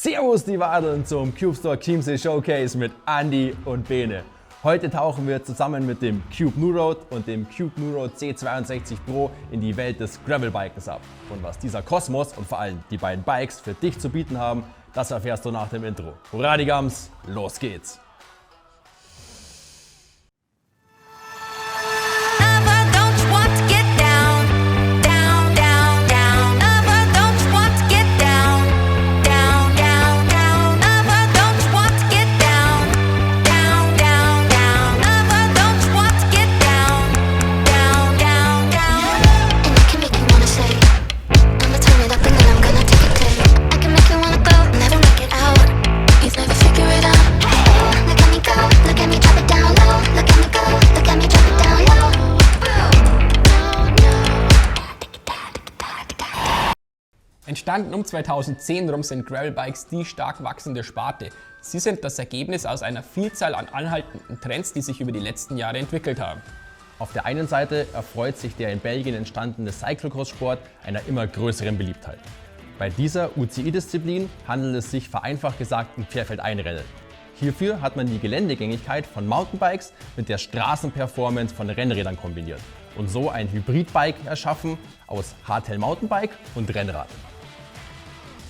Servus die Wadeln zum Cube Store Chiemsee Showcase mit Andi und Bene. Heute tauchen wir zusammen mit dem Cube New Road und dem Cube New Road C62 Pro in die Welt des Gravelbikens ab. Und was dieser Kosmos und vor allem die beiden Bikes für dich zu bieten haben, das erfährst du nach dem Intro. Hurra die Gams, los geht's! Entstanden um 2010 rum sind Gravelbikes die stark wachsende Sparte. Sie sind das Ergebnis aus einer Vielzahl an anhaltenden Trends, die sich über die letzten Jahre entwickelt haben. Auf der einen Seite erfreut sich der in Belgien entstandene Cyclocross-Sport einer immer größeren Beliebtheit. Bei dieser UCI-Disziplin handelt es sich vereinfacht gesagt um Querfeldeinrennen. Hierfür hat man die Geländegängigkeit von Mountainbikes mit der Straßenperformance von Rennrädern kombiniert und so ein Hybridbike erschaffen aus Hardtail Mountainbike und Rennrad.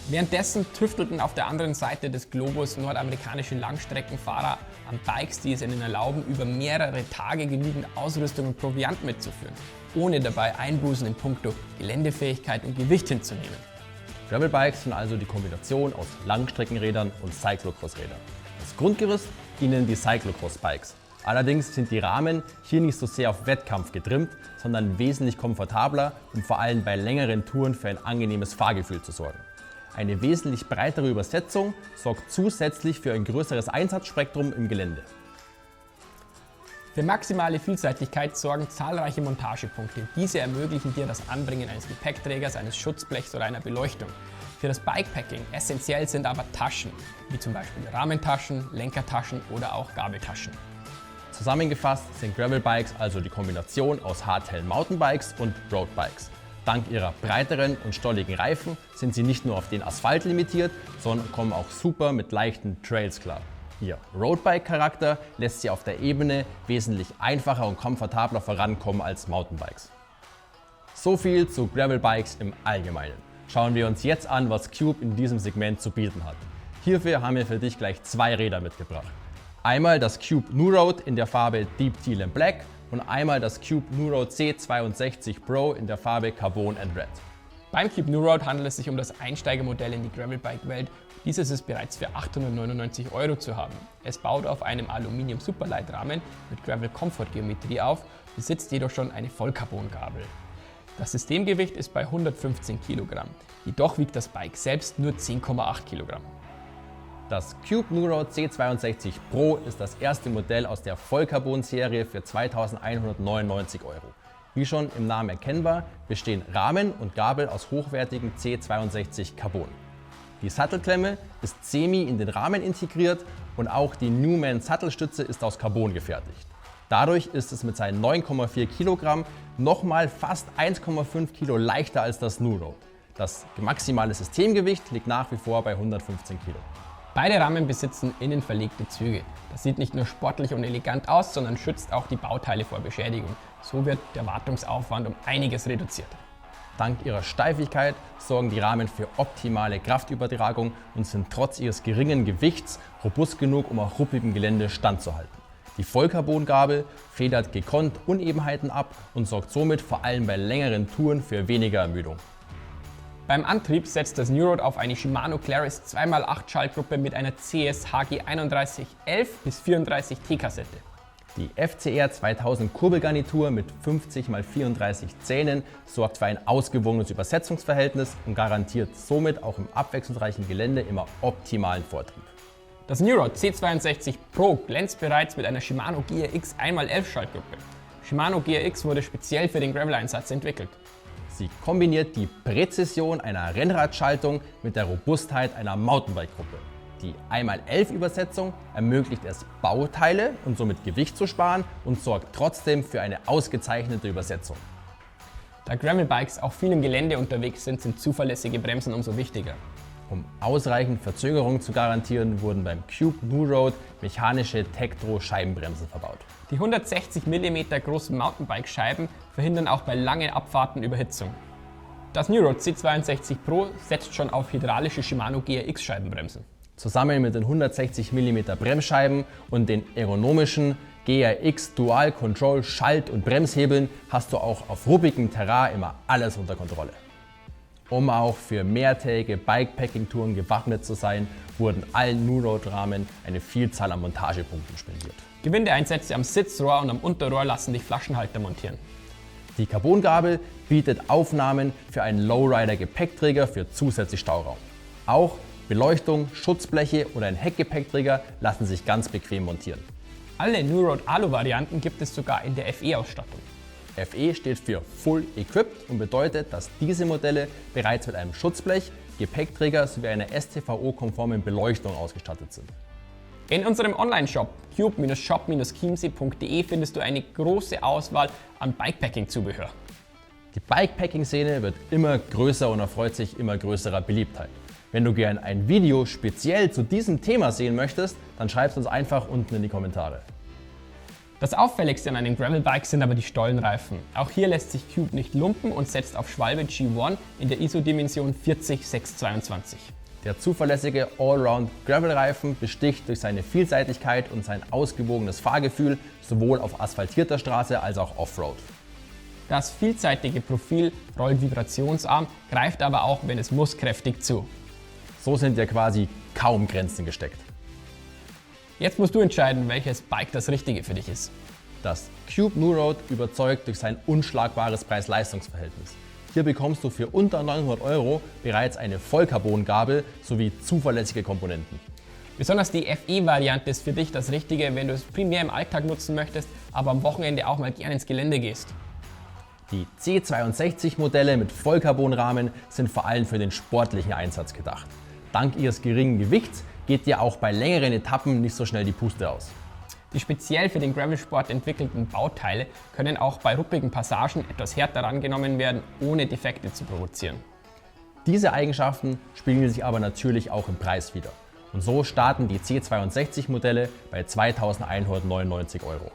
Währenddessen tüftelten auf der anderen Seite des Globus nordamerikanische Langstreckenfahrer an Bikes, die es ihnen erlauben, über mehrere Tage genügend Ausrüstung und Proviant mitzuführen, ohne dabei Einbußen in puncto Geländefähigkeit und Gewicht hinzunehmen. Gravelbikes sind also die Kombination aus Langstreckenrädern und Cyclocross-Rädern. Das Grundgerüst dienen die Cyclocross-Bikes. Allerdings sind die Rahmen hier nicht so sehr auf Wettkampf getrimmt, sondern wesentlich komfortabler, um vor allem bei längeren Touren für ein angenehmes Fahrgefühl zu sorgen. Eine wesentlich breitere Übersetzung sorgt zusätzlich für ein größeres Einsatzspektrum im Gelände. Für maximale Vielseitigkeit sorgen zahlreiche Montagepunkte. Diese ermöglichen dir das Anbringen eines Gepäckträgers, eines Schutzblechs oder einer Beleuchtung. Für das Bikepacking essentiell sind aber Taschen, wie zum Beispiel Rahmentaschen, Lenkertaschen oder auch Gabeltaschen. Zusammengefasst sind Gravelbikes also die Kombination aus Hardtail Mountainbikes und Roadbikes. Dank ihrer breiteren und stolligen Reifen sind sie nicht nur auf den Asphalt limitiert, sondern kommen auch super mit leichten Trails klar. Ihr Roadbike-Charakter lässt sie auf der Ebene wesentlich einfacher und komfortabler vorankommen als Mountainbikes. So viel zu Gravelbikes im Allgemeinen. Schauen wir uns jetzt an, was Cube in diesem Segment zu bieten hat. Hierfür haben wir für dich gleich zwei Räder mitgebracht. Einmal das Cube New Road in der Farbe Deep Teal and Black und einmal das Cube New Road C62 Pro in der Farbe Carbon and Red. Beim Cube New Road handelt es sich um das Einsteigermodell in die Gravelbike-Welt. Dieses ist bereits für 899 € zu haben. Es baut auf einem Aluminium Superlight-Rahmen mit Gravel-Comfort-Geometrie auf, besitzt jedoch schon eine Vollcarbon-Gabel. Das Systemgewicht ist bei 115 Kilogramm, jedoch wiegt das Bike selbst nur 10,8 Kilogramm. Das Cube New Road C62 Pro ist das erste Modell aus der Vollcarbon-Serie für 2.199 €. Wie schon im Namen erkennbar, bestehen Rahmen und Gabel aus hochwertigem C62 Carbon. Die Sattelklemme ist semi in den Rahmen integriert und auch die Newman Sattelstütze ist aus Carbon gefertigt. Dadurch ist es mit seinen 9,4 Kilogramm nochmal fast 1,5 Kilo leichter als das New Road. Das maximale Systemgewicht liegt nach wie vor bei 115 Kilo. Beide Rahmen besitzen innen verlegte Züge. Das sieht nicht nur sportlich und elegant aus, sondern schützt auch die Bauteile vor Beschädigung. So wird der Wartungsaufwand um einiges reduziert. Dank ihrer Steifigkeit sorgen die Rahmen für optimale Kraftübertragung und sind trotz ihres geringen Gewichts robust genug, um auf ruppigem Gelände standzuhalten. Die Vollcarbon-Gabel federt gekonnt Unebenheiten ab und sorgt somit vor allem bei längeren Touren für weniger Ermüdung. Beim Antrieb setzt das New Road auf eine Shimano Claris 2x8 Schaltgruppe mit einer CS HG 3111 bis 34 T-Kassette. Die FCR 2000 Kurbelgarnitur mit 50 x 34 Zähnen sorgt für ein ausgewogenes Übersetzungsverhältnis und garantiert somit auch im abwechslungsreichen Gelände immer optimalen Vortrieb. Das New Road C62 Pro glänzt bereits mit einer Shimano GRX 1x11 Schaltgruppe. Shimano GRX wurde speziell für den Gravel-Einsatz entwickelt. Sie kombiniert die Präzision einer Rennradschaltung mit der Robustheit einer Mountainbike-Gruppe. Die 1x11-Übersetzung ermöglicht es, Bauteile und somit Gewicht zu sparen und sorgt trotzdem für eine ausgezeichnete Übersetzung. Da Gravelbikes auch viel im Gelände unterwegs sind, sind zuverlässige Bremsen umso wichtiger. Um ausreichend Verzögerung zu garantieren, wurden beim Cube New Road mechanische Tektro-Scheibenbremsen verbaut. Die 160 mm großen Mountainbike-Scheiben verhindern auch bei langen Abfahrten Überhitzung. Das New Road C62 Pro setzt schon auf hydraulische Shimano GRX-Scheibenbremsen. Zusammen mit den 160 mm Bremsscheiben und den ergonomischen GRX Dual Control Schalt- und Bremshebeln hast du auch auf ruppigem Terrain immer alles unter Kontrolle. Um auch für mehrtägige Bikepacking-Touren gewappnet zu sein, wurden allen New Road Rahmen eine Vielzahl an Montagepunkten spendiert. Gewindeeinsätze am Sitzrohr und am Unterrohr lassen dich Flaschenhalter montieren. Die Carbongabel bietet Aufnahmen für einen Lowrider-Gepäckträger für zusätzlich Stauraum. Auch Beleuchtung, Schutzbleche oder ein Heckgepäckträger lassen sich ganz bequem montieren. Alle New Road Alu-Varianten gibt es sogar in der FE-Ausstattung. FE steht für Full Equipped und bedeutet, dass diese Modelle bereits mit einem Schutzblech, Gepäckträger sowie einer STVO-konformen Beleuchtung ausgestattet sind. In unserem Online-Shop cube-shop-chiemsee.de findest du eine große Auswahl an Bikepacking-Zubehör. Die Bikepacking-Szene wird immer größer und erfreut sich immer größerer Beliebtheit. Wenn du gern ein Video speziell zu diesem Thema sehen möchtest, dann schreib es uns einfach unten in die Kommentare. Das auffälligste an einem Gravelbike sind aber die Stollenreifen. Auch hier lässt sich Cube nicht lumpen und setzt auf Schwalbe G1 in der ISO-Dimension 40622. Der zuverlässige Allround-Gravel-Reifen besticht durch seine Vielseitigkeit und sein ausgewogenes Fahrgefühl sowohl auf asphaltierter Straße als auch Offroad. Das vielseitige Profil rollt vibrationsarm, greift aber auch, wenn es muss, kräftig zu. So sind ja quasi kaum Grenzen gesteckt. Jetzt musst du entscheiden, welches Bike das Richtige für dich ist. Das Cube New Road überzeugt durch sein unschlagbares Preis-Leistungs-Verhältnis. Hier bekommst du für unter 900 € bereits eine Vollcarbon-Gabel sowie zuverlässige Komponenten. Besonders die FE-Variante ist für dich das Richtige, wenn du es primär im Alltag nutzen möchtest, aber am Wochenende auch mal gern ins Gelände gehst. Die C62-Modelle mit Vollcarbonrahmen sind vor allem für den sportlichen Einsatz gedacht. Dank ihres geringen Gewichts geht dir auch bei längeren Etappen nicht so schnell die Puste aus. Die speziell für den Gravelsport entwickelten Bauteile können auch bei ruppigen Passagen etwas härter rangenommen werden, ohne Defekte zu provozieren. Diese Eigenschaften spiegeln sich aber natürlich auch im Preis wider. Und so starten die C62-Modelle bei 2.199 €.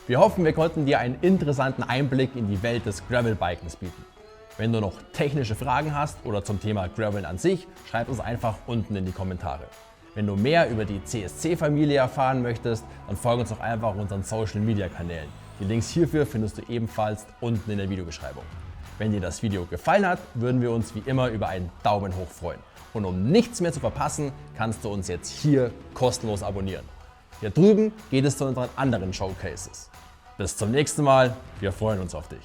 Wir hoffen, wir konnten dir einen interessanten Einblick in die Welt des Gravelbikens bieten. Wenn du noch technische Fragen hast oder zum Thema Graveln an sich, schreib uns einfach unten in die Kommentare. Wenn du mehr über die CSC-Familie erfahren möchtest, dann folge uns doch einfach unseren Social-Media-Kanälen. Die Links hierfür findest du ebenfalls unten in der Videobeschreibung. Wenn dir das Video gefallen hat, würden wir uns wie immer über einen Daumen hoch freuen. Und um nichts mehr zu verpassen, kannst du uns jetzt hier kostenlos abonnieren. Hier drüben geht es zu unseren anderen Showcases. Bis zum nächsten Mal, wir freuen uns auf dich.